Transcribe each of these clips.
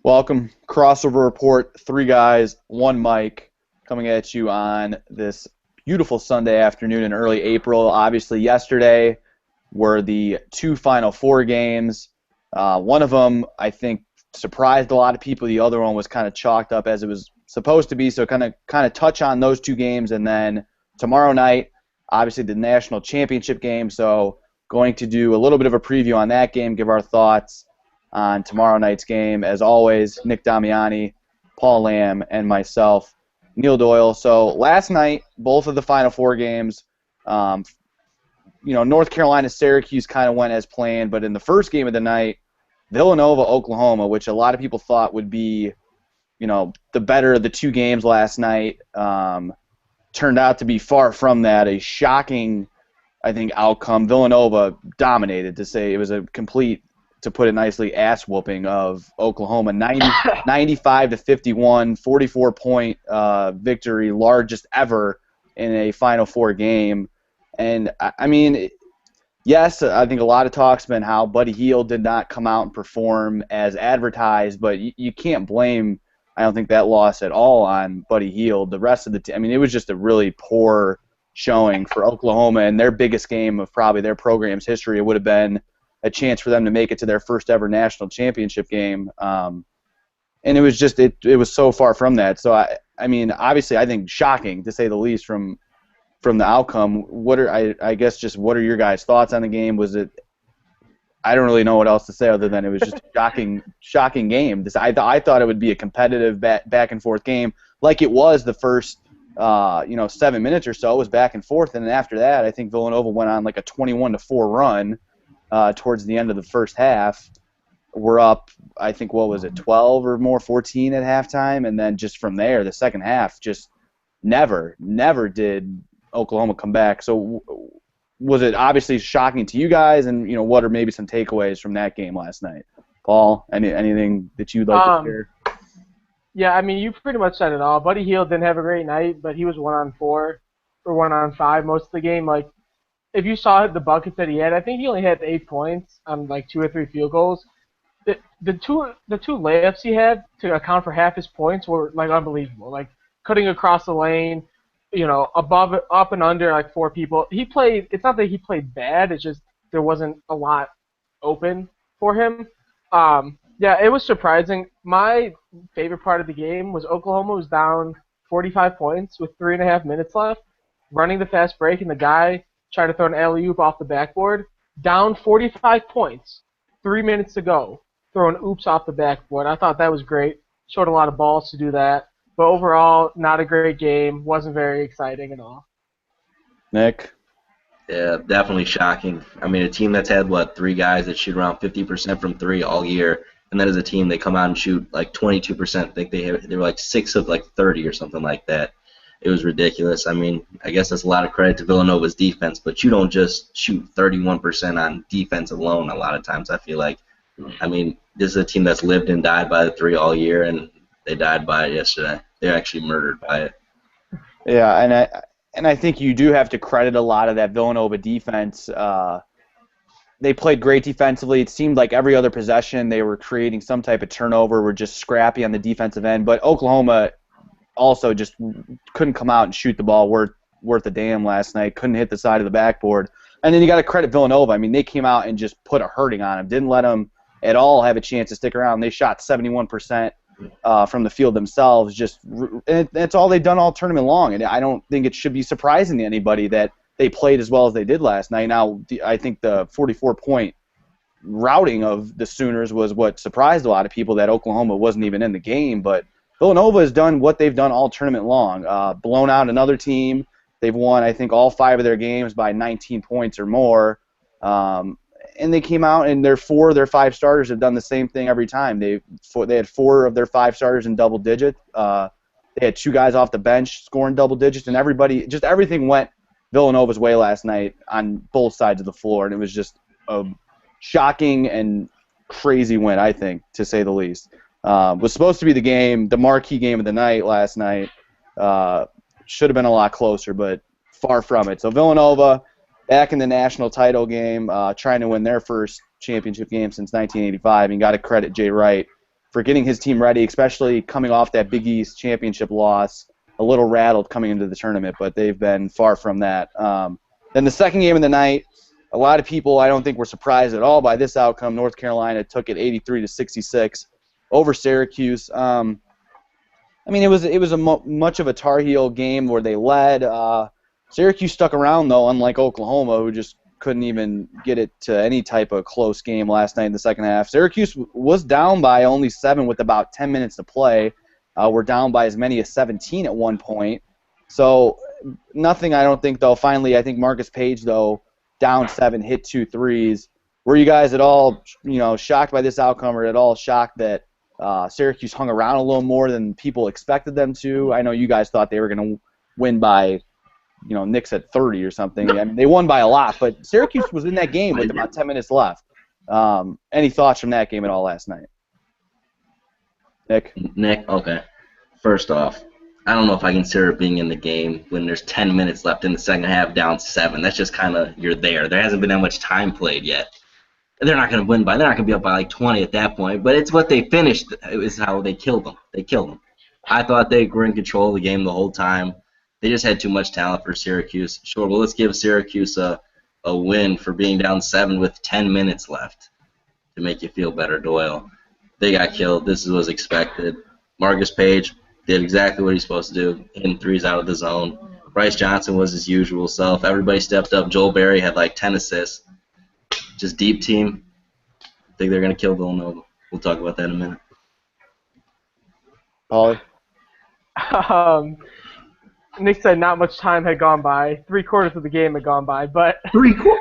Welcome, Crossover Report, three guys, one mic, coming at you on this beautiful Sunday afternoon in early April. Obviously, yesterday were the two Final Four games. One of them, I think, surprised a lot of people. The other one was kind of chalked up as it was supposed to be. So kind of touch on those two games, and then tomorrow night, obviously the national championship game. So going to do a little bit of a preview on that game, give our thoughts on tomorrow night's game. As always, Nick Damiani, Paul Lamb, and myself, Neil Doyle. So last night, both of the Final Four games, North Carolina, Syracuse kind of went as planned, but in the first game of the night, Villanova, Oklahoma, which a lot of people thought would be, the better of the two games last night, turned out to be far from that. A shocking, I think, outcome. Villanova dominated, to say it was a complete, to put it nicely, ass whooping of Oklahoma. 95 to 51, 44-point victory, largest ever in a Final Four game. And, I mean, yes, I think a lot of talk's been how Buddy Hield did not come out and perform as advertised, but you can't blame, I don't think, that loss at all on Buddy Hield. The rest of the team, I mean, it was just a really poor showing for Oklahoma, and their biggest game of probably their program's history. It would have been a chance for them to make it to their first ever national championship game. And it was just, it was so far from that. So, I mean, obviously, I think shocking, to say the least, from the outcome. I guess just what are your guys' thoughts on the game? Was it, I don't really know what else to say other than it was just a shocking game. I thought it would be a competitive back and forth game, like it was the first 7 minutes or so. It was back and forth, and then after that, I think Villanova went on like a 21-4 run towards the end of the first half. We're up, I think, what was it, 12 or more, 14 at halftime, and then just from there, the second half, just never did Oklahoma come back. So was it obviously shocking to you guys, and what are maybe some takeaways from that game last night? Paul, anything that you'd like to share? Yeah, I mean, you pretty much said it all. Buddy Hield didn't have a great night, but he was 1-on-4 or 1-on-5 most of the game. Like, if you saw the buckets that he had, I think he only had 8 points on like 2 or 3 field goals. The two layups he had to account for half his points were like unbelievable. Like cutting across the lane, above, up and under like 4 people. He played. It's not that he played bad. It's just there wasn't a lot open for him. Yeah, it was surprising. My favorite part of the game was Oklahoma was down 45 points with 3.5 minutes left, running the fast break, and the guy tried to throw an alley-oop off the backboard, down 45 points, 3 minutes to go, throwing oops off the backboard. I thought that was great. Showed a lot of balls to do that. But overall, not a great game. Wasn't very exciting at all. Nick? Yeah, definitely shocking. I mean, a team that's had, 3 guys that shoot around 50% from 3 all year, and then as a team they come out and shoot like 22%. I think they were like 6 of like 30 or something like that. It was ridiculous. I mean, I guess that's a lot of credit to Villanova's defense, but you don't just shoot 31% on defense alone a lot of times, I feel like. I mean, this is a team that's lived and died by the 3 all year, and they died by it yesterday. They're actually murdered by it. Yeah, and I think you do have to credit a lot of that Villanova defense. They played great defensively. It seemed like every other possession they were creating some type of turnover, were just scrappy on the defensive end. But Oklahoma also just couldn't come out and shoot the ball worth a damn last night. Couldn't hit the side of the backboard. And then you got to credit Villanova. I mean, they came out and just put a hurting on them. Didn't let them at all have a chance to stick around. They shot 71% from the field themselves. And that's all they've done all tournament long. And I don't think it should be surprising to anybody that they played as well as they did last night. Now, I think the 44-point routing of the Sooners was what surprised a lot of people, that Oklahoma wasn't even in the game. But Villanova has done what they've done all tournament long, blown out another team. They've won, I think, all 5 of their games by 19 points or more. And they came out, and 4 of their 5 starters have done the same thing every time. They had 4 of their 5 starters in double digits. They had 2 guys off the bench scoring double digits, and everything went Villanova's way last night on both sides of the floor, and it was just a shocking and crazy win, I think, to say the least. Was supposed to be the marquee game of the night last night. Should have been a lot closer, but far from it. So Villanova back in the national title game, trying to win their first championship game since 1985, and got to credit Jay Wright for getting his team ready, especially coming off that Big East championship loss. A little rattled coming into the tournament, but they've been far from that. Then the second game of the night, a lot of people I don't think were surprised at all by this outcome. North Carolina took it 83-66 over Syracuse. I mean, it was much of a Tar Heel game where they led. Syracuse stuck around though, unlike Oklahoma, who just couldn't even get it to any type of close game last night in the second half. Syracuse was down by only 7 with about 10 minutes to play. We're down by as many as 17 at one point. So nothing, I don't think, though. Finally, I think Marcus Page, though, down 7, hit 2 threes. Were you guys at all, shocked by this outcome, or at all shocked that Syracuse hung around a little more than people expected them to? I know you guys thought they were going to win by, Knicks at 30 or something. I mean, they won by a lot, but Syracuse was in that game with about 10 minutes left. Any thoughts from that game at all last night? Nick, okay. First off, I don't know if I consider being in the game when there's 10 minutes left in the second half, down 7. That's just kind of, you're there. There hasn't been that much time played yet. They're not going to win by, they're not going to be up by like 20 at that point, but it's what they finished is how they killed them. They killed them. I thought they were in control of the game the whole time. They just had too much talent for Syracuse. Sure, well, let's give Syracuse a win for being down 7 with 10 minutes left to make you feel better, Doyle. They got killed. This was expected. Marcus Page did exactly what he's supposed to do, hitting threes out of the zone. Bryce Johnson was his usual self. Everybody stepped up. Joel Berry had like 10 assists. Just deep team. I think they're going to kill Villanova. We'll talk about that in a minute. Paulie? Nick said not much time had gone by. 3/4 of the game had gone by, but 3/4?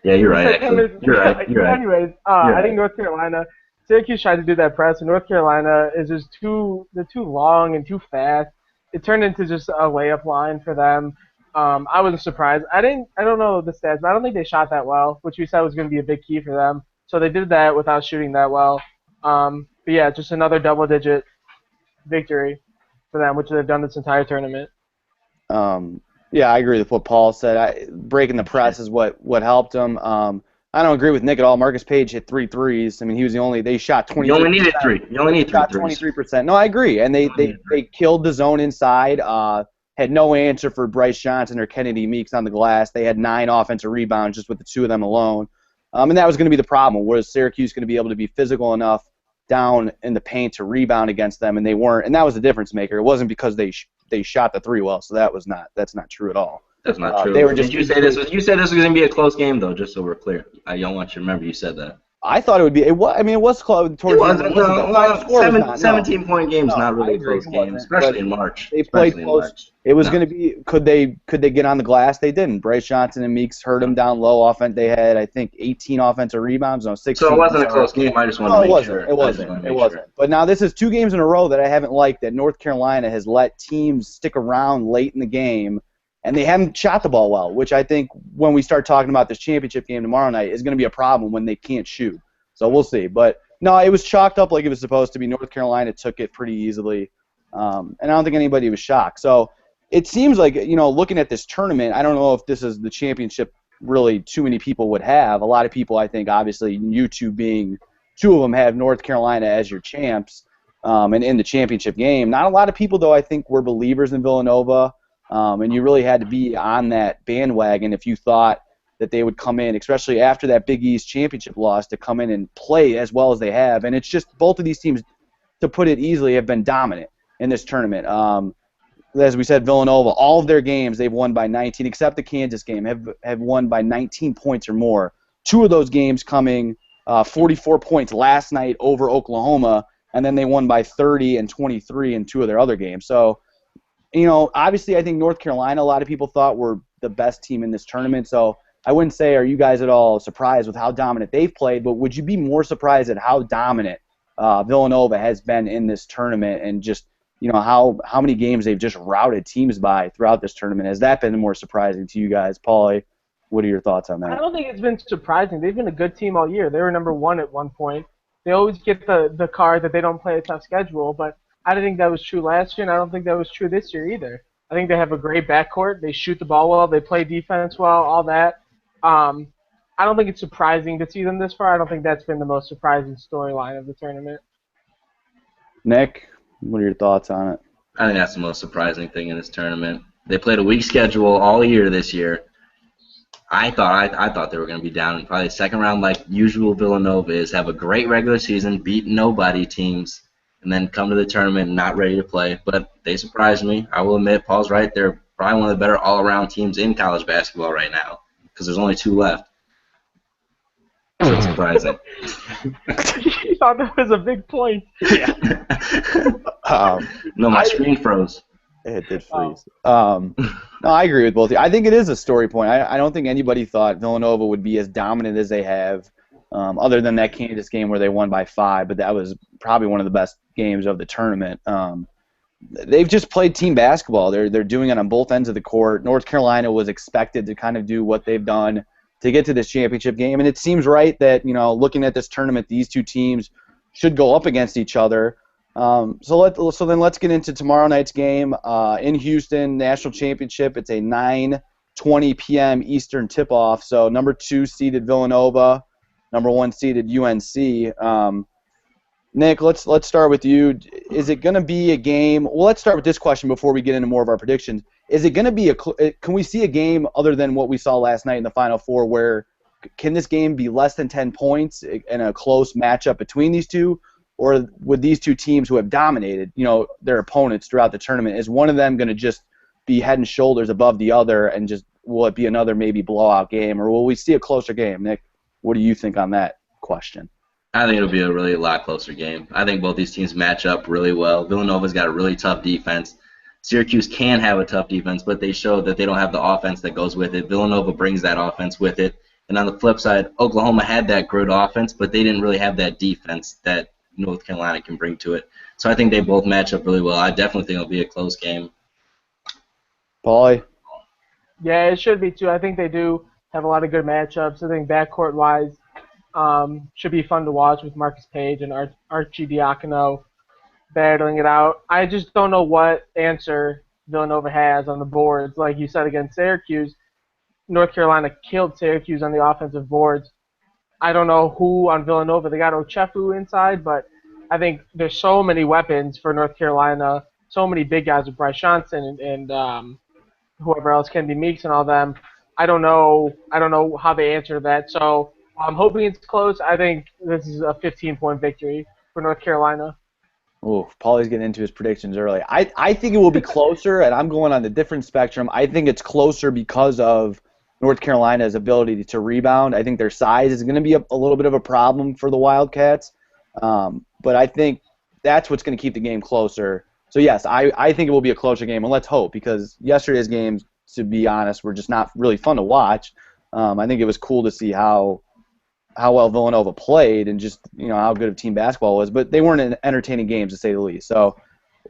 Yeah, you're right, actually. You're right. Anyways, I think North Carolina, Syracuse tried to do that press, and North Carolina is just they're too long and too fast. It turned into just a layup line for them. I wasn't surprised. I don't know the stats, but I don't think they shot that well, which we said was going to be a big key for them. So they did that without shooting that well. But yeah, just another double-digit victory for them, which they've done this entire tournament. Yeah, I agree with what Paul said. Breaking the press is what helped them. I don't agree with Nick at all. Marcus Page hit 3 threes. I mean, he was they shot 23%. You only needed 3. You only need 3 shot 23%. No, I agree. And they killed the zone inside. Had no answer for Bryce Johnson or Kennedy Meeks on the glass. They had 9 offensive rebounds just with the 2 of them alone. And that was going to be the problem. Was Syracuse going to be able to be physical enough down in the paint to rebound against them? And they weren't. And that was the difference maker. It wasn't because they shot the 3 well. So that's not true at all. That's not true. They were just. You said this was going to be a close game, though. Just so we're clear, I don't want you to remember you said that. I thought it would be. It was close. It wasn't. 17-point game's not really a close game, especially in March. They played close. It was going to be. Could they get on the glass? They didn't. Bryce Johnson and Meeks hurt them down low. They had, I think, 18 offensive rebounds. No, 16. So it wasn't a close game. I just wanted to make sure. It wasn't. But now this is 2 games in a row that I haven't liked. That North Carolina has let teams stick around late in the game. And they haven't shot the ball well, which I think when we start talking about this championship game tomorrow night is going to be a problem when they can't shoot. So we'll see. But, no, it was chalked up like it was supposed to be. North Carolina took it pretty easily. And I don't think anybody was shocked. So it seems like, looking at this tournament, I don't know if this is the championship really too many people would have. A lot of people, I think, obviously, you two being 2 of them, have North Carolina as your champs and in the championship game. Not a lot of people, though, I think, were believers in Villanova. And you really had to be on that bandwagon if you thought that they would come in, especially after that Big East championship loss, to come in and play as well as they have. And it's just both of these teams, to put it easily, have been dominant in this tournament. As we said, Villanova, all of their games they've won by 19, except the Kansas game, have won by 19 points or more. 2 of those games coming 44 points last night over Oklahoma, and then they won by 30 and 23 in 2 of their other games. So, obviously I think North Carolina, a lot of people thought were the best team in this tournament. So I wouldn't say, are you guys at all surprised with how dominant they've played, but would you be more surprised at how dominant Villanova has been in this tournament and just, how many games they've just routed teams by throughout this tournament? Has that been more surprising to you guys? Paulie, what are your thoughts on that? I don't think it's been surprising. They've been a good team all year. They were number 1 at one point. They always get the card that they don't play a tough schedule, but I didn't think that was true last year, and I don't think that was true this year either. I think they have a great backcourt. They shoot the ball well. They play defense well, all that. I don't think it's surprising to see them this far. I don't think that's been the most surprising storyline of the tournament. Nick, what are your thoughts on it? I think that's the most surprising thing in this tournament. They played a weak schedule all year this year. I thought they were going to be down in probably the second round like usual Villanova is, have a great regular season, beat nobody teams, and then come to the tournament not ready to play. But they surprised me. I will admit, Paul's right. They're probably one of the better all-around teams in college basketball right now because there's only 2 left. So it's surprising. You thought that was a big point. Yeah. No, my screen froze. It did freeze. No, I agree with both of you. I think it is a story point. I don't think anybody thought Villanova would be as dominant as they have, other than that Kansas game where they won by 5, but that was probably one of the best games of the tournament. They've just played team basketball. They're doing it on both ends of the court. North Carolina was expected to kind of do what they've done to get to this championship game, and it seems right that, looking at this tournament, these two teams should go up against each other. So then let's get into tomorrow night's game in Houston, national championship. It's a 9:20 p.m. Eastern tip-off. So number 2 seeded Villanova, number 1 seeded UNC. Nick, let's start with you. Is it going to be a game? Well, let's start with this question before we get into more of our predictions. Is it going to be can we see a game other than what we saw last night in the Final Four where can this game be less than 10 points in a close matchup between these two? Or with these two teams who have dominated, their opponents throughout the tournament, is one of them going to just be head and shoulders above the other, and just will it be another maybe blowout game, or will we see a closer game? Nick, what do you think on that question? I think it'll be a lot closer game. I think both these teams match up really well. Villanova's got a really tough defense. Syracuse can have a tough defense, but they show that they don't have the offense that goes with it. Villanova brings that offense with it. And on the flip side, Oklahoma had that good offense, but they didn't really have that defense that North Carolina can bring to it. So I think they both match up really well. I definitely think it'll be a close game. Paulie? Yeah, it should be too. I think they do have a lot of good matchups. I think backcourt-wise should be fun to watch with Marcus Page and Archie Diacono battling it out. I just don't know what answer Villanova has on the boards. Like you said against Syracuse, North Carolina killed Syracuse on the offensive boards. I don't know who on Villanova. They got Ochefu inside, but I think there's so many weapons for North Carolina, so many big guys with Bryce Johnson and whoever else, Kendi Meeks and all them. I don't know how they answer that. So I'm hoping it's close. I think this is a 15-point victory for North Carolina. Oh, Paulie's getting into his predictions early. I think it will be closer, and I'm going on the different spectrum. I think it's closer because of North Carolina's ability to rebound. I think their size is going to be a little bit of a problem for the Wildcats. But I think that's what's going to keep the game closer. So, yes, I think it will be a closer game, and let's hope, because yesterday's games, to be honest, were just not really fun to watch. I think it was cool to see how well Villanova played and just how good of team basketball was, but they weren't entertaining games, to say the least. So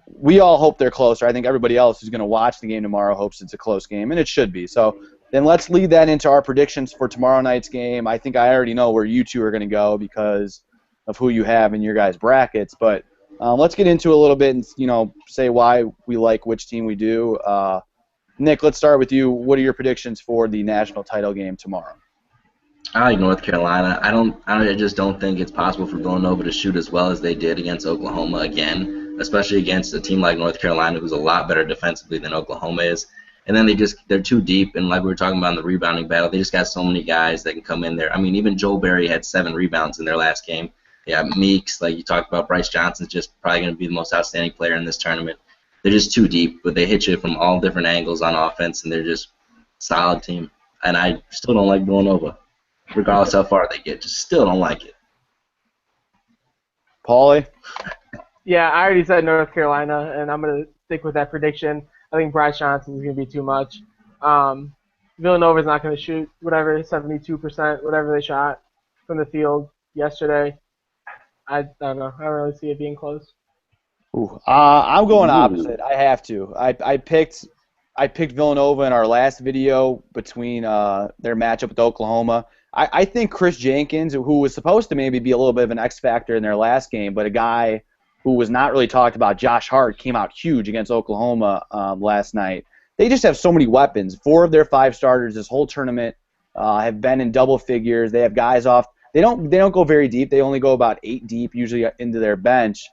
we all hope they're closer. I think everybody else who's going to watch the game tomorrow hopes it's a close game, and it should be. So then let's lead that into our predictions for tomorrow night's game. I think I already know where you two are going to go because of who you have in your guys' brackets, but let's get into a little bit and say why we like which team we do. Nick, let's start with you. What are your predictions for the national title game tomorrow? I like North Carolina. I just don't think it's possible for Villanova to shoot as well as they did against Oklahoma again, especially against a team like North Carolina who's a lot better defensively than Oklahoma is. And then they're too deep, and like we were talking about in the rebounding battle, they just got so many guys that can come in there. I mean, even Joel Berry had 7 rebounds in their last game. Yeah, Meeks, like you talked about, Bryce Johnson's just probably going to be the most outstanding player in this tournament. They're just too deep, but they hit you from all different angles on offense, and they're just a solid team. And I still don't like Villanova, regardless how far they get. Just still don't like it. Paulie? Yeah, I already said North Carolina, and I'm going to stick with that prediction. I think Bryce Johnson is going to be too much. Villanova's not going to shoot 72%, whatever they shot from the field yesterday. I don't know. I don't really see it being close. I'm going opposite. I have to. I picked Villanova in our last video between their matchup with Oklahoma. I think Chris Jenkins, who was supposed to maybe be a little bit of an X factor in their last game, but a guy who was not really talked about, Josh Hart, came out huge against Oklahoma last night. They just have so many weapons. 4 of their 5 starters this whole tournament have been in double figures. They have guys off. They don't go very deep. They only go about 8 deep usually into their bench.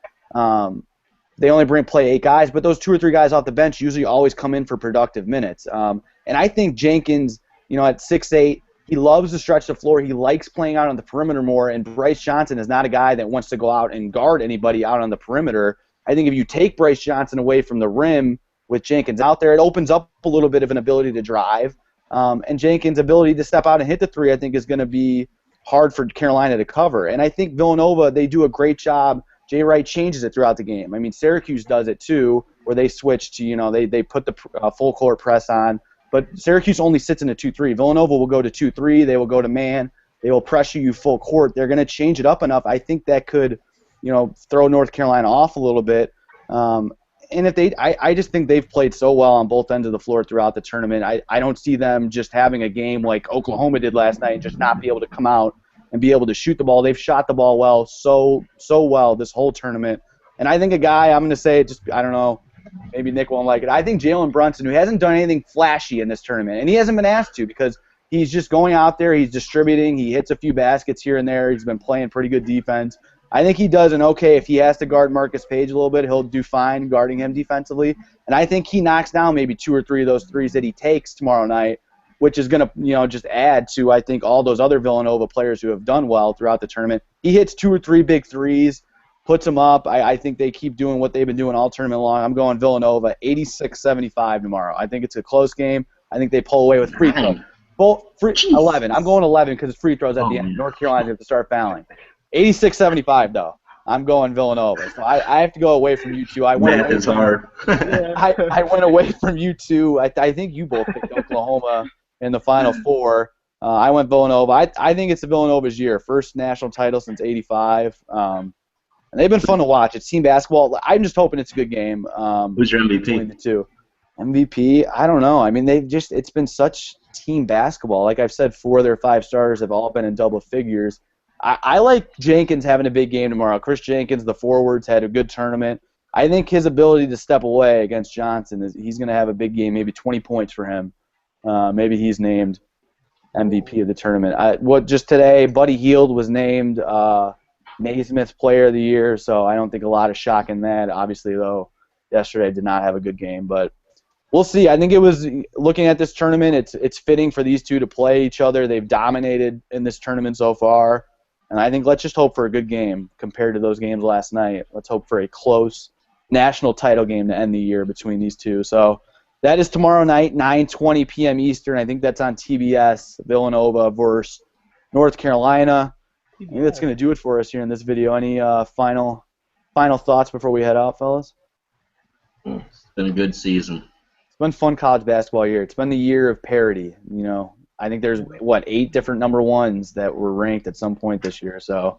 they only play 8 guys, but those 2 or 3 guys off the bench usually always come in for productive minutes. And I think Jenkins, at 6'8", he loves to stretch the floor. He likes playing out on the perimeter more, and Bryce Johnson is not a guy that wants to go out and guard anybody out on the perimeter. I think if you take Bryce Johnson away from the rim with Jenkins out there, it opens up a little bit of an ability to drive. And Jenkins' ability to step out and hit the 3, I think, is going to be hard for Carolina to cover. And I think Villanova, they do a great job. Jay Wright changes it throughout the game. I mean, Syracuse does it too, where they switch to, they put the full court press on. But Syracuse only sits in a 2-3. Villanova will go to 2-3. They will go to man. They will pressure you full court. They're going to change it up enough. I think that could, throw North Carolina off a little bit. And if I just think they've played so well on both ends of the floor throughout the tournament. I don't see them just having a game like Oklahoma did last night and just not be able to come out and be able to shoot the ball. They've shot the ball well, so well this whole tournament. And I think a guy, I'm going to say, I don't know, maybe Nick won't like it. I think Jalen Brunson, who hasn't done anything flashy in this tournament, and he hasn't been asked to because he's just going out there, he's distributing, he hits a few baskets here and there, he's been playing pretty good defense. I think he does an okay. If he has to guard Marcus Page a little bit, he'll do fine guarding him defensively. And I think he knocks down maybe 2 or 3 of those threes that he takes tomorrow night, which is going to, just add to, I think, all those other Villanova players who have done well throughout the tournament. He hits 2 or 3 big threes, puts them up. I think they keep doing what they've been doing all tournament long. I'm going Villanova 86-75 tomorrow. I think it's a close game. I think they pull away with free throws. 11. I'm going 11 because it's free throws at the end. North Carolina have to start fouling. 86-75 though. I'm going Villanova. So I have to go away from you two. Math is hard. I went away from you two. I think you both picked Oklahoma in the Final Four. I went Villanova. I think it's the Villanova's year. First national title since '85. And they've been fun to watch. It's team basketball. I'm just hoping it's a good game. Who's your MVP? Between the two. MVP, I don't know. I mean, it's been such team basketball. Like I've said, 4 of their 5 starters have all been in double figures. I like Jenkins having a big game tomorrow. Chris Jenkins, the forwards, had a good tournament. I think his ability to step away against Johnson, he's going to have a big game, maybe 20 points for him. Maybe he's named MVP of the tournament. Just today, Buddy Hield was named Naismith Player of the Year, so I don't think a lot of shock in that. Obviously, though, yesterday did not have a good game, but we'll see. I think it was, looking at this tournament, it's fitting for these two to play each other. They've dominated in this tournament so far. And I think let's just hope for a good game compared to those games last night. Let's hope for a close national title game to end the year between these two. So that is tomorrow night, 9:20 p.m. Eastern. I think that's on TBS, Villanova versus North Carolina. I think that's going to do it for us here in this video. Any final thoughts before we head out, fellas? It's been a good season. It's been fun college basketball year. It's been the year of parity, I think there's, 8 different number 1s that were ranked at some point this year. So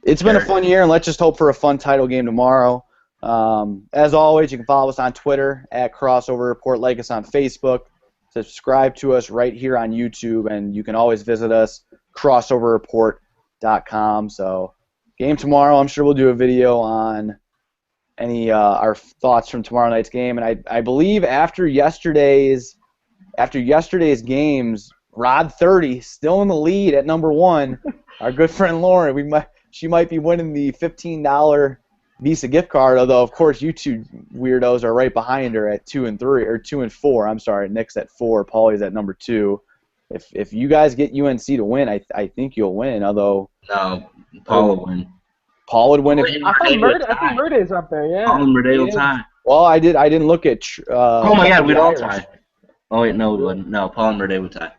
it's been a fun year, and let's just hope for a fun title game tomorrow. As always, you can follow us on Twitter at Crossover Report, like us on Facebook, subscribe to us right here on YouTube, and you can always visit us, crossoverreport.com. So game tomorrow, I'm sure we'll do a video on any our thoughts from tomorrow night's game. And I believe after yesterday's games, Rod 30 still in the lead at number 1. Our good friend Lauren, she might be winning the $15 Visa gift card. Although of course you two weirdos are right behind her at 2 and 3 or 2 and 4. I'm sorry, Nick's at 4, Paulie's at number 2. If you guys get UNC to win, I think you'll win. Although no, Paul will win. Paul would win if. I think Murday is up there. Yeah. Paul and Murday will tie. Well, I didn't look at. Oh my God, we'd all tie. Oh wait, no, we wouldn't. No, Paul and Murday would tie.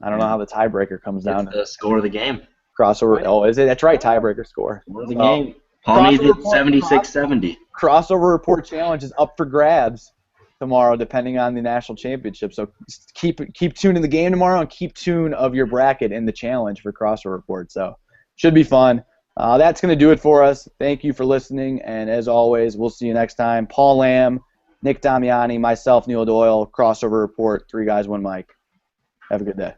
I don't know how the tiebreaker comes down. It's the score of the game. Crossover. Oh, is it? That's right. Tiebreaker score. Score of the game. Paul needs it 76-70. Crossover Report Challenge is up for grabs tomorrow, depending on the national championship. So keep tuning the game tomorrow, and keep tune of your bracket in the challenge for Crossover Report. So should be fun. That's going to do it for us. Thank you for listening, and as always, we'll see you next time. Paul Lamb, Nick Damiani, myself, Neil Doyle, Crossover Report, 3 guys, 1 mic. Have a good day.